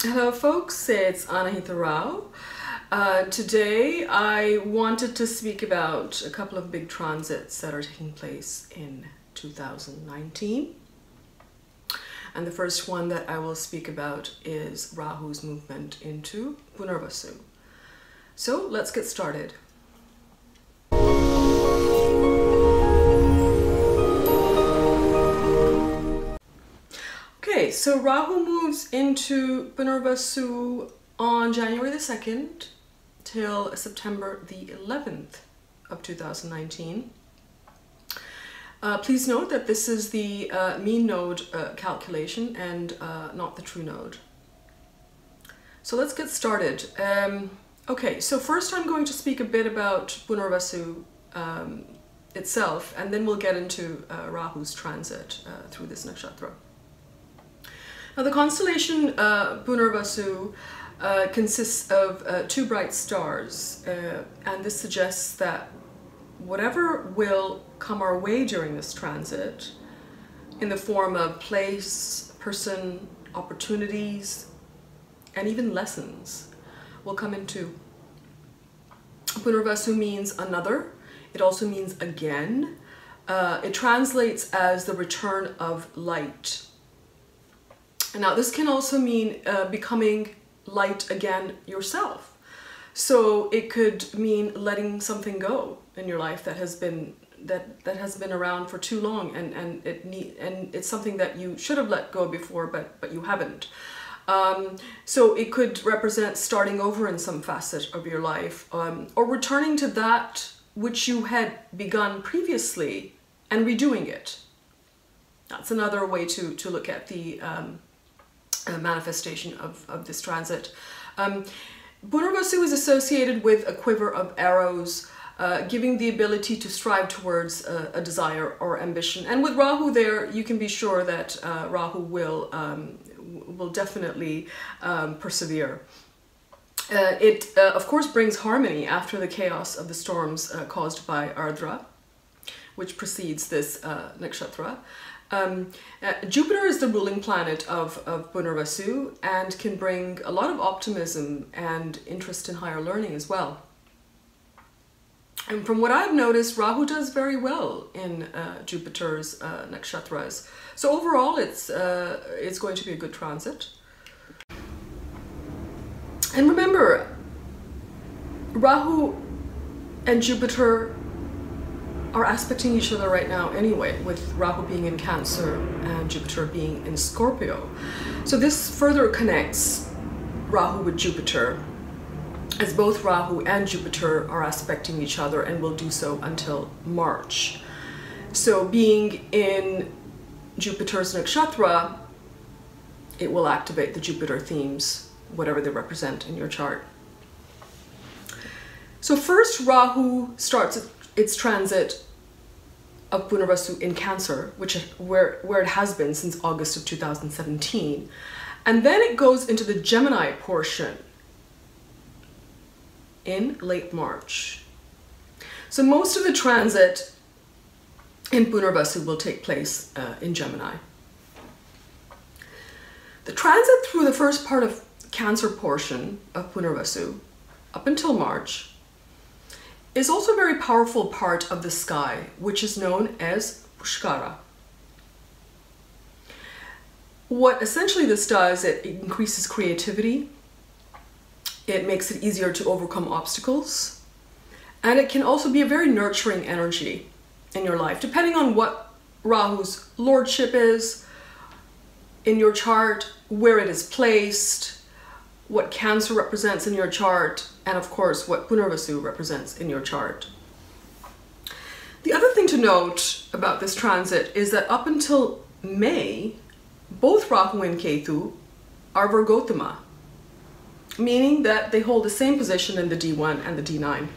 Hello folks, it's Anahita Rao. Today I wanted to speak about a couple of big transits that are taking place in 2019. And the first one that I will speak about is Rahu's movement into Punarvasu. So let's get started. Okay, so Rahu moves into Punarvasu on January the 2nd till September the 11th of 2019. Please note that this is the mean node calculation and not the true node. So let's get started. Okay, so first I'm going to speak a bit about Punarvasu itself, and then we'll get into Rahu's transit through this nakshatra. Now the constellation Punarvasu consists of two bright stars, and this suggests that whatever will come our way during this transit in the form of place, person, opportunities, and even lessons will come into. Punarvasu means another. It also means again. It translates as the return of light. Now this can also mean becoming light again yourself. So it could mean letting something go in your life that has been around for too long, and it's something that you should have let go before, but you haven't. So it could represent starting over in some facet of your life, or returning to that which you had begun previously and redoing it. That's another way to look at the manifestation of this transit. Punarvasu is associated with a quiver of arrows, giving the ability to strive towards a desire or ambition. And with Rahu there, you can be sure that Rahu will definitely persevere. It of course brings harmony after the chaos of the storms caused by Ardra, which precedes this nakshatra. Jupiter is the ruling planet of Punarvasu and can bring a lot of optimism and interest in higher learning as well. And from what I've noticed, Rahu does very well in Jupiter's nakshatras. So overall, it's going to be a good transit. And remember, Rahu and Jupiter are aspecting each other right now anyway, with Rahu being in Cancer and Jupiter being in Scorpio. So this further connects Rahu with Jupiter, as both Rahu and Jupiter are aspecting each other and will do so until March. So being in Jupiter's nakshatra, it will activate the Jupiter themes, whatever they represent in your chart. So first, Rahu starts its transit of Punarvasu in Cancer, where it has been since August of 2017. And then it goes into the Gemini portion in late March. So most of the transit in Punarvasu will take place in Gemini. The transit through the first part of Cancer portion of Punarvasu up until March is also a very powerful part of the sky, which is known as Pushkara. What essentially this does, it increases creativity, it makes it easier to overcome obstacles, and it can also be a very nurturing energy in your life, depending on what Rahu's lordship is in your chart, where it is placed, what Cancer represents in your chart, and of course what Punarvasu represents in your chart. The other thing to note about this transit is that up until May, both Rahu and Ketu are Virgotama, meaning that they hold the same position in the D1 and the D9.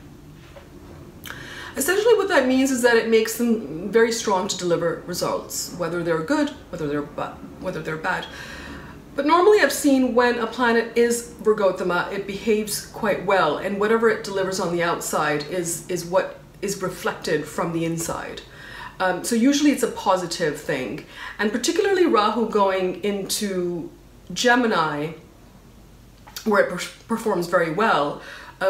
Essentially what that means is that it makes them very strong to deliver results, whether they're good, whether they're bad. But normally I've seen when a planet is Virgotama, it behaves quite well, and whatever it delivers on the outside is what is reflected from the inside. So usually it's a positive thing. And particularly Rahu going into Gemini where it performs very well,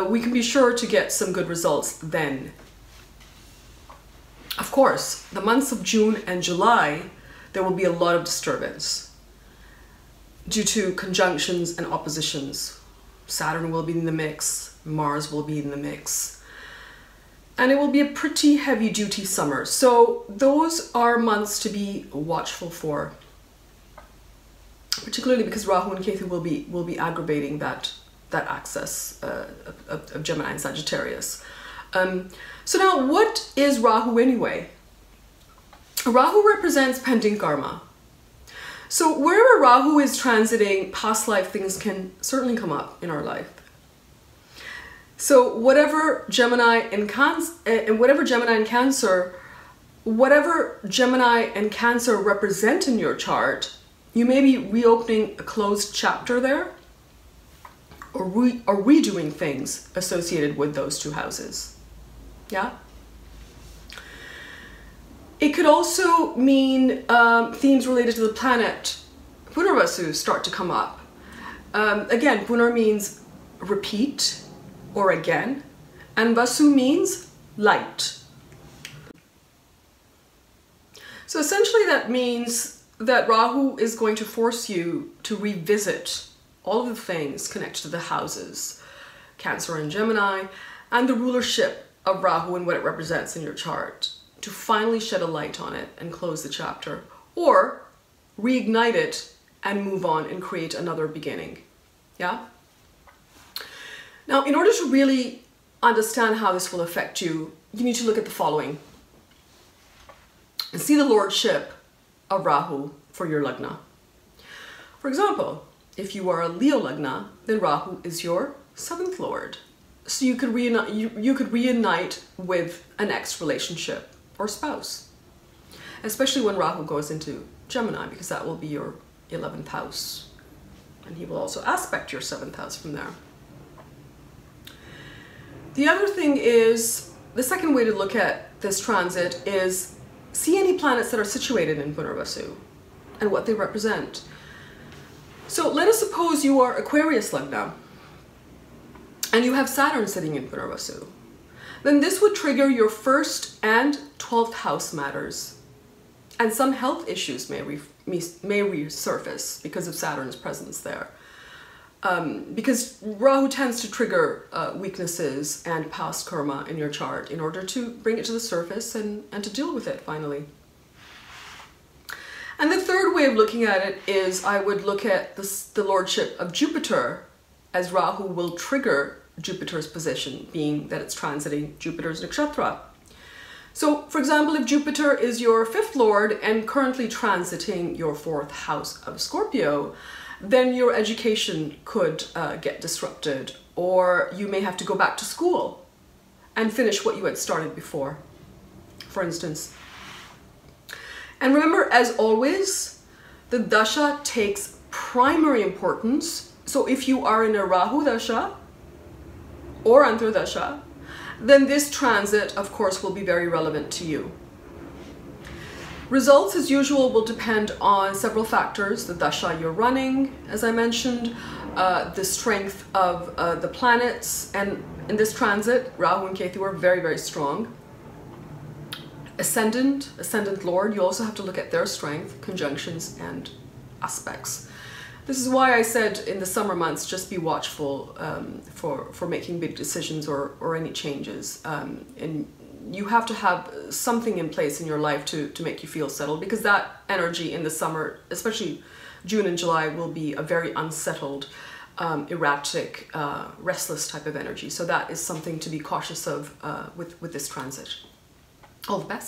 we can be sure to get some good results then. Of course, the months of June and July, there will be a lot of disturbance due to conjunctions and oppositions. Saturn will be in the mix, Mars will be in the mix, and it will be a pretty heavy-duty summer. So those are months to be watchful for, particularly because Rahu and Ketu will be aggravating that axis of Gemini and Sagittarius. So now, what is Rahu anyway? Rahu represents pending karma. So wherever Rahu is transiting past life, things can certainly come up in our life. So whatever Gemini and Cancer represent in your chart, you may be reopening a closed chapter there, or redoing things associated with those two houses. Yeah. It could also mean themes related to the planet Punarvasu start to come up. Again, Punar means repeat or again, and Vasu means light. So essentially that means that Rahu is going to force you to revisit all of the things connected to the houses, Cancer and Gemini, and the rulership of Rahu and what it represents in your chart, to finally shed a light on it and close the chapter, or reignite it and move on and create another beginning. Yeah? Now, in order to really understand how this will affect you, you need to look at the following and see the lordship of Rahu for your lagna. For example, if you are a Leo lagna, then Rahu is your 7th lord. So you could reunite with an ex relationship or spouse, especially when Rahu goes into Gemini, because that will be your 11th house, and he will also aspect your 7th house from there. The other thing is, the second way to look at this transit is see any planets that are situated in Punarvasu and what they represent. So let us suppose you are Aquarius lagna and you have Saturn sitting in Punarvasu. Then this would trigger your 1st and 12th house matters, and some health issues may resurface because of Saturn's presence there. Because Rahu tends to trigger weaknesses and past karma in your chart in order to bring it to the surface and to deal with it finally. And the third way of looking at it is I would look at the lordship of Jupiter, as Rahu will trigger Jupiter's position, being that it's transiting Jupiter's nakshatra. So, for example, if Jupiter is your 5th lord and currently transiting your 4th house of Scorpio, then your education could get disrupted, or you may have to go back to school and finish what you had started before, for instance. And remember, as always, the dasha takes primary importance. So if you are in a Rahu dasha or Antardasha, then this transit, of course, will be very relevant to you. Results, as usual, will depend on several factors: the dasha you're running, as I mentioned, the strength of the planets, and in this transit, Rahu and Ketu are very, very strong. Ascendant Lord, you also have to look at their strength, conjunctions, and aspects. This is why I said in the summer months, just be watchful for making big decisions or any changes. And you have to have something in place in your life to make you feel settled, because that energy in the summer, especially June and July, will be a very unsettled, erratic, restless type of energy. So that is something to be cautious of with this transit. All the best.